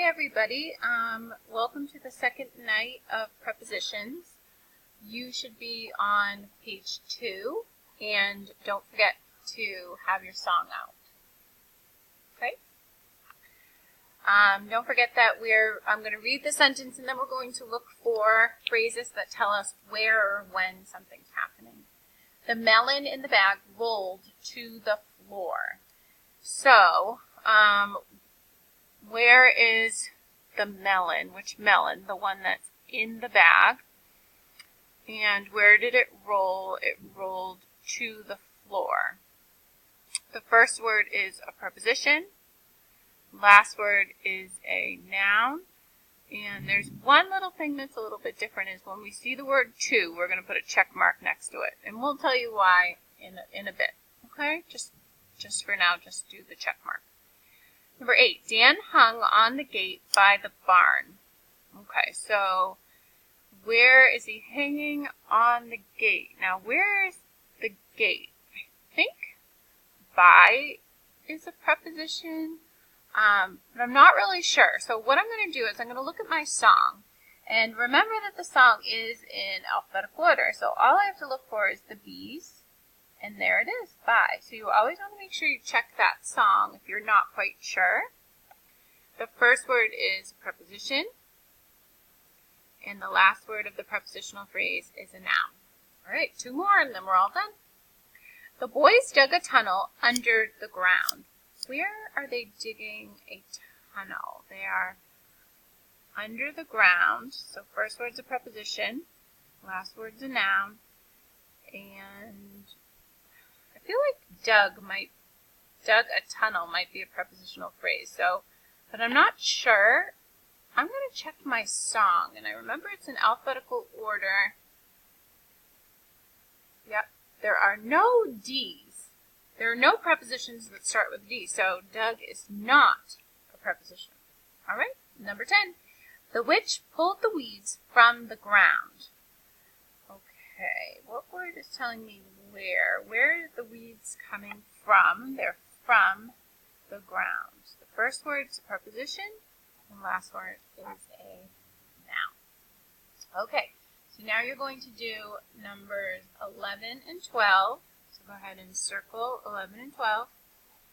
Hi everybody, welcome to the second night of prepositions. You should be on page 2 and don't forget to have your song out. Okay? Don't forget that I'm going to read the sentence and then we're going to look for phrases that tell us where or when something's happening. The melon in the bag rolled to the floor. So, where is the melon? Which melon? The one that's in the bag. And where did it roll? It rolled to the floor. The first word is a preposition. Last word is a noun. And there's one little thing that's a little bit different is when we see the word to, we're going to put a check mark next to it. And we'll tell you why in a bit. Okay? Just for now, just do the check mark. Number 8, Dan hung on the gate by the barn. Okay, so where is he hanging on the gate? Now, where is the gate? I think by is a preposition, but I'm not really sure. So what I'm going to do is I'm going to look at my song. And remember that the song is in alphabetical order. So all I have to look for is the B's. And there it is, by. So you always want to make sure you check that song if you're not quite sure. The first word is preposition. And the last word of the prepositional phrase is a noun. All right, 2 more and then we're all done. The boys dug a tunnel under the ground. Where are they digging a tunnel? They are under the ground. So first word's a preposition. Last word's a noun. And I feel like dug a tunnel might be a prepositional phrase. So, but I'm not sure. I'm going to check my song, and I remember it's in alphabetical order. Yep, there are no D's. There are no prepositions that start with D, so dug is not a preposition. All right, number 10. The witch pulled the weeds from the ground. Okay, what word is telling me where? Where are the weeds coming from? They're from the ground. The first word is a preposition, and the last word is a noun. Okay, so now you're going to do numbers 11 and 12. So go ahead and circle 11 and 12.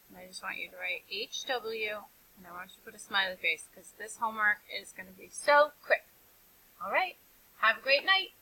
And I just want you to write HW, and I want you to put a smiley face because this homework is going to be so quick. All right, have a great night.